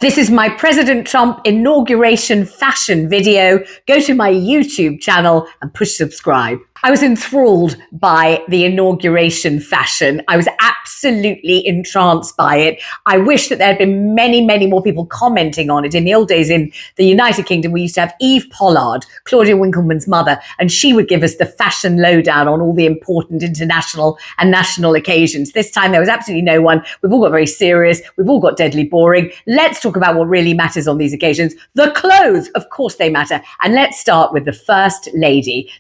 This is my President Trump Inauguration Fashion video. Go to my YouTube channel and push subscribe. I was enthralled by the inauguration fashion. I was absolutely entranced by it. I wish that there had been many, many more people commenting on it. In the old days in the United Kingdom, we used to have Eve Pollard, Claudia Winkleman's mother, and she would give us the fashion lowdown on all the important international and national occasions. This time there was absolutely no one. We've all got very serious. We've all got deadly boring. Let's talk about what really matters on these occasions. The clothes, of course they matter. And let's start with the First Lady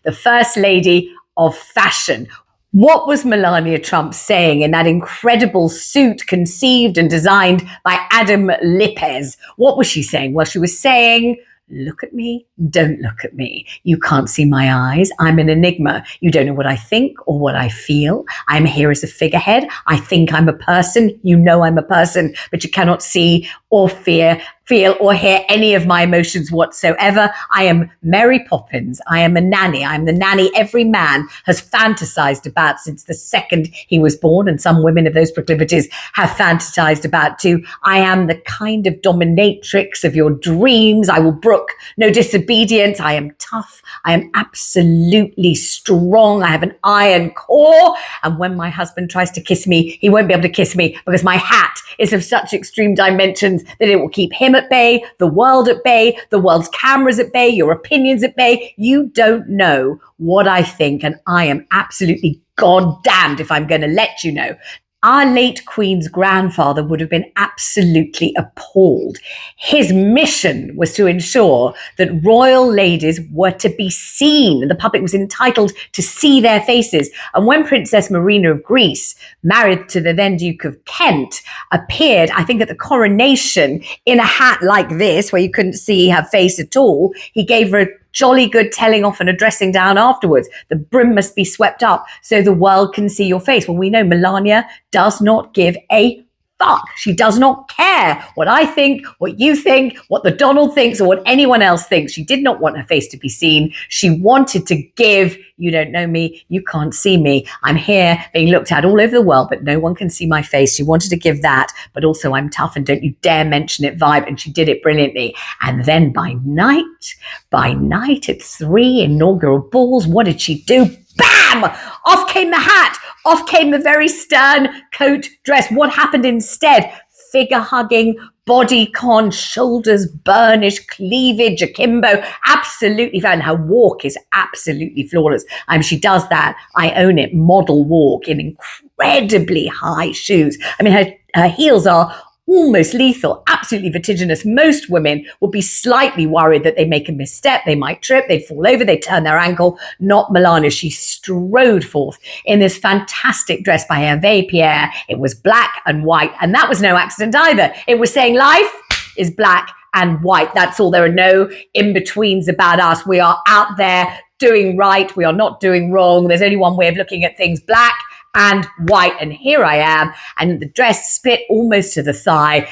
of fashion. What was Melania Trump saying in that incredible suit conceived and designed by Adam Lipez? What was she saying? Well, she was saying, look at me, don't look at me. You can't see my eyes. I'm an enigma. You don't know what I think or what I feel. I'm here as a figurehead. I think I'm a person. You know I'm a person, but you cannot see or feel or hear any of my emotions whatsoever. I am Mary Poppins. I am a nanny. I'm the nanny every man has fantasized about since the second he was born, and some women of those proclivities have fantasized about too. I am the kind of dominatrix of your dreams. I will brook no disobedience. I am tough. I am absolutely strong. I have an iron core. And when my husband tries to kiss me, he won't be able to kiss me because my hat is of such extreme dimensions that it will keep him at bay, the world at bay, the world's cameras at bay, your opinions at bay. You don't know what I think, and I am absolutely goddamned if I'm going to let you know. Our late Queen's grandfather would have been absolutely appalled. His mission was to ensure that royal ladies were to be seen, and the public was entitled to see their faces. And when Princess Marina of Greece, married to the then Duke of Kent, appeared, I think at the coronation, in a hat like this, where you couldn't see her face at all, he gave her a jolly good telling off and a dressing down afterwards. The brim must be swept up so the world can see your face. Well, we know Melania does not give a fuck. She does not care what I think, what you think, what the Donald thinks, or what anyone else thinks. She did not want her face to be seen. She wanted to give, you don't know me, you can't see me. I'm here being looked at all over the world, but no one can see my face. She wanted to give that, but also I'm tough and don't you dare mention it vibe. And she did it brilliantly. And then by night at 3 inaugural balls, what did she do? Bam! Off came the hat. Off came the very stern coat dress. What happened instead? Figure hugging, body con, shoulders burnished, cleavage akimbo, absolutely fine. Her walk is absolutely flawless. She does that, I own it, model walk in incredibly high shoes. I mean, her heels are almost lethal, absolutely vertiginous. Most women would be slightly worried that they make a misstep, they might trip, they'd fall over, they'd turn their ankle. Not Melania. She strode forth in this fantastic dress by Hervé Pierre. It was black and white, and that was no accident either. It was saying life is black and white. That's all. There are no in-betweens about us. We are out there doing right. We are not doing wrong. There's only one way of looking at things, black and white. And here I am, and the dress split almost to the thigh,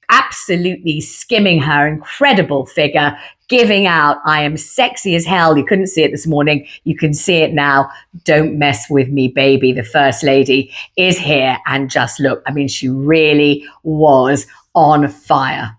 absolutely skimming her incredible figure, giving out, I am sexy as hell. You couldn't see it this morning. You can see it now. Don't mess with me, baby. The First Lady is here, and just look. I mean, she really was on fire.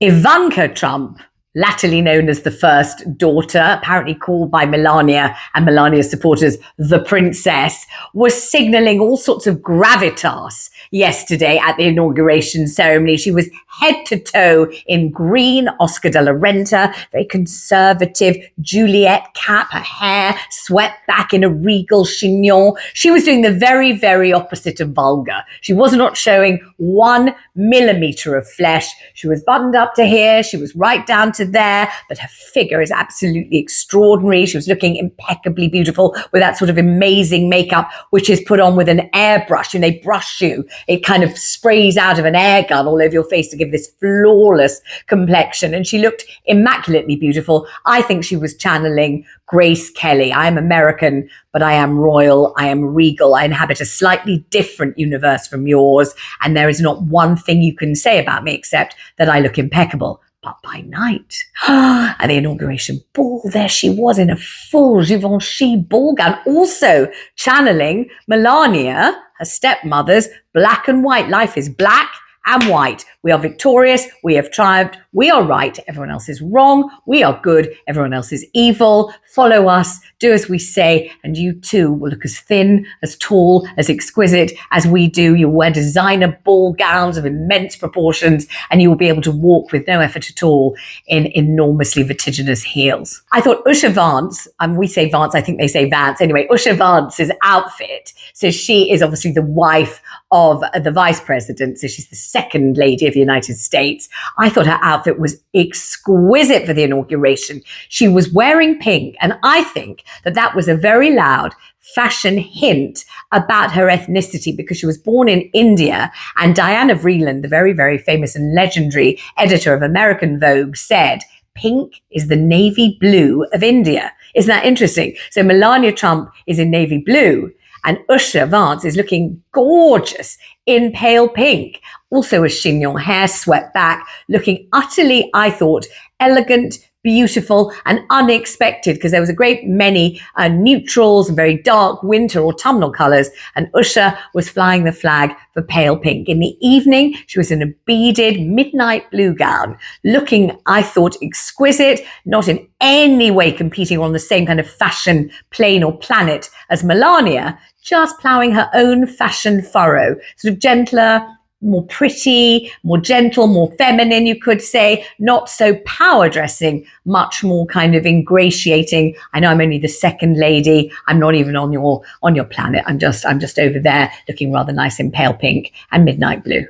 Ivanka Trump, latterly known as the first daughter, apparently called by Melania and Melania's supporters the princess, was signaling all sorts of gravitas yesterday at the inauguration ceremony. She was head to toe in green Oscar de la Renta, very conservative Juliet cap, her hair swept back in a regal chignon. She was doing the very, very opposite of vulgar. She was not showing 1 millimeter of flesh. She was buttoned up to here. She was right down to there, but her figure is absolutely extraordinary. She was looking impeccably beautiful with that sort of amazing makeup, which is put on with an airbrush. And they brush you. It kind of sprays out of an air gun all over your face to give this flawless complexion. And she looked immaculately beautiful. I think she was channeling Grace Kelly. I am American, but I am royal. I am regal. I inhabit a slightly different universe from yours. And there is not one thing you can say about me except that I look impeccable. But by night, at the inauguration ball, there she was in a full Givenchy ball gown, also channeling Melania, her stepmother's black and white. Life is black and white. We are victorious. We have triumphed. We are right. Everyone else is wrong. We are good. Everyone else is evil. Follow us. Do as we say. And you too will look as thin, as tall, as exquisite as we do. You'll wear designer ball gowns of immense proportions, and you will be able to walk with no effort at all in enormously vertiginous heels. I thought Usha Vance, we say Vance, I think they say Vance. Anyway, Usha Vance's outfit. So she is obviously the wife of the vice president. So she's the second lady of the United States. I thought her outfit was exquisite for the inauguration. She was wearing pink, and I think that that was a very loud fashion hint about her ethnicity, because she was born in India, and Diana Vreeland, the very, very famous and legendary editor of American Vogue, said, pink is the navy blue of India. Isn't that interesting? So Melania Trump is in navy blue, and Usha Vance is looking gorgeous in pale pink. Also a chignon hair swept back, looking utterly, I thought, elegant, beautiful and unexpected, because there was a great many neutrals and very dark winter autumnal colours, and Usha was flying the flag for pale pink. In the evening, she was in a beaded midnight blue gown, looking, I thought, exquisite, not in any way competing on the same kind of fashion plane or planet as Melania, just ploughing her own fashion furrow, sort of gentler, more pretty, more gentle, more feminine, you could say, not so power dressing, much more kind of ingratiating. I know I'm only the second lady. I'm not even on your planet. I'm just over there looking rather nice in pale pink and midnight blue.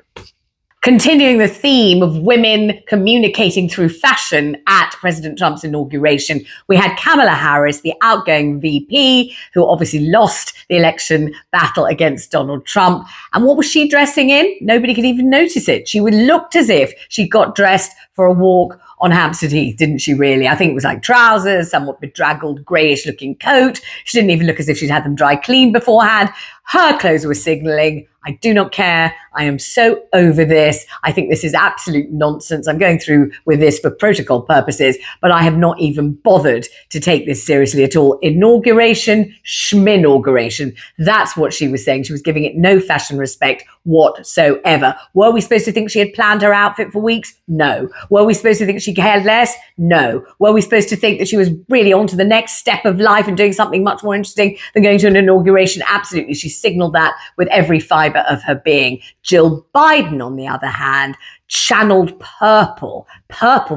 Continuing the theme of women communicating through fashion at President Trump's inauguration, we had Kamala Harris, the outgoing VP, who obviously lost the election battle against Donald Trump. And what was she dressing in? Nobody could even notice it. She looked as if she got dressed for a walk on Hampstead Heath, didn't she really? I think it was like trousers, somewhat bedraggled, greyish looking coat. She didn't even look as if she'd had them dry cleaned beforehand. Her clothes were signalling, I do not care. I am so over this. I think this is absolute nonsense. I'm going through with this for protocol purposes, but I have not even bothered to take this seriously at all. Inauguration, schminauguration. That's what she was saying. She was giving it no fashion respect whatsoever. Were we supposed to think she had planned her outfit for weeks? No. Were we supposed to think she cared less? No. Were we supposed to think that she was really on to the next step of life and doing something much more interesting than going to an inauguration? Absolutely. She signaled that with every fiber of her being. Jill Biden, on the other hand, channeled purple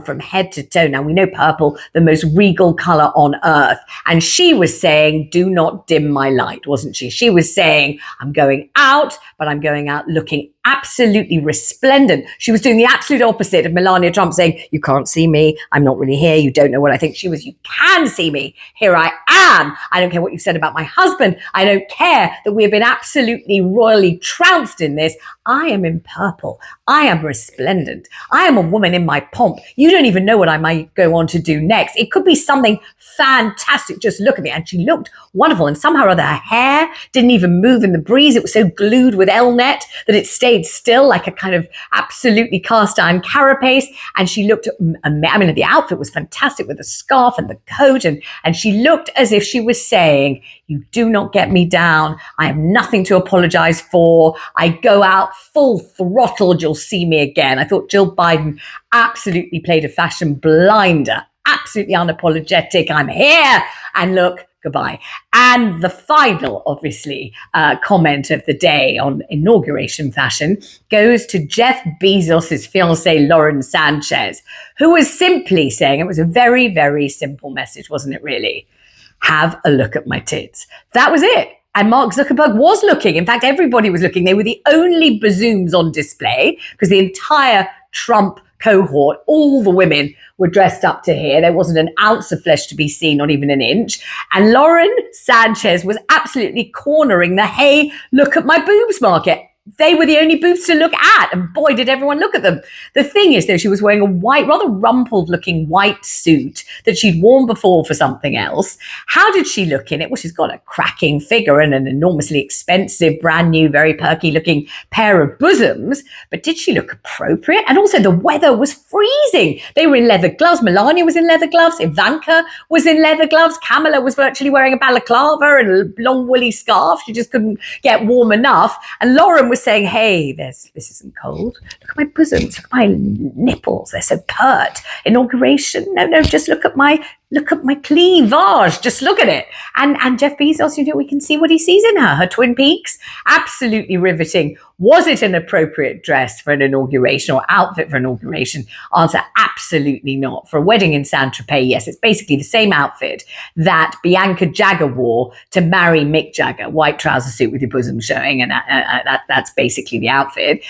from head to toe. Now, we know purple, the most regal color on earth. And she was saying, do not dim my light, wasn't she? She was saying, I'm going out, but I'm going out looking absolutely resplendent. She was doing the absolute opposite of Melania Trump saying, you can't see me. I'm not really here. You don't know what I think. She was, you can see me. Here I am. I don't care what you said about my husband. I don't care that we have been absolutely royally trounced in this. I am in purple. I am resplendent. I am a woman in my pomp. You don't even know what I might go on to do next. It could be something fantastic. Just look at me. And she looked wonderful. And somehow or other, her hair didn't even move in the breeze. It was so glued with L-net that it stayed still like a kind of absolutely cast iron carapace. And she looked, I mean, the outfit was fantastic with the scarf and the coat. And she looked as if she was saying, you do not get me down. I have nothing to apologize for. I go out full throttled. You'll see me again. I thought Jill Biden absolutely played a fashion blinder, absolutely unapologetic. I'm here. And look, goodbye. And the final, obviously, comment of the day on inauguration fashion goes to Jeff Bezos' fiancée, Lauren Sanchez, who was simply saying, it was a very, very simple message, wasn't it really? Have a look at my tits. That was it. And Mark Zuckerberg was looking. In fact, everybody was looking. They were the only bazooms on display because the entire Trump cohort, all the women were dressed up to here. There wasn't an ounce of flesh to be seen, not even an inch. And Lauren Sanchez was absolutely cornering the, hey, look at my boobs market. They were the only boobs to look at, and boy, did everyone look at them. The thing is, though, she was wearing a white, rather rumpled-looking white suit that she'd worn before for something else. How did she look in it? Well, she's got a cracking figure and an enormously expensive, brand new, very perky-looking pair of bosoms, but did she look appropriate? And also, the weather was freezing. They were in leather gloves. Melania was in leather gloves. Ivanka was in leather gloves. Kamala was virtually wearing a balaclava and a long woolly scarf. She just couldn't get warm enough. And Lauren was was saying, hey, this isn't cold. Look at my bosoms, look at my nipples, they're so pert. Inauguration? No, just look at my cleavage. Just look at it. And Jeff Bezos, we can see what he sees in her Twin Peaks. Absolutely riveting. Was it an appropriate dress for an inauguration or outfit for an inauguration? Answer, absolutely not. For a wedding in Saint-Tropez, yes, it's basically the same outfit that Bianca Jagger wore to marry Mick Jagger. White trouser suit with your bosom showing, and that's basically the outfit.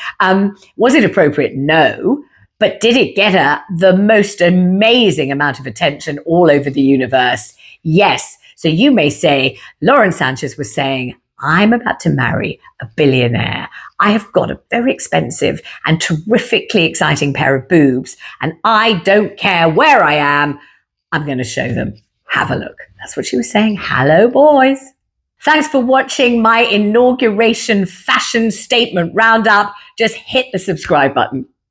Was it appropriate? No. But did it get her the most amazing amount of attention all over the universe? Yes. So you may say, Lauren Sanchez was saying, I'm about to marry a billionaire. I have got a very expensive and terrifically exciting pair of boobs, and I don't care where I am. I'm going to show them. Have a look. That's what she was saying. Hello, boys. Thanks for watching my inauguration fashion statement roundup. Just hit the subscribe button.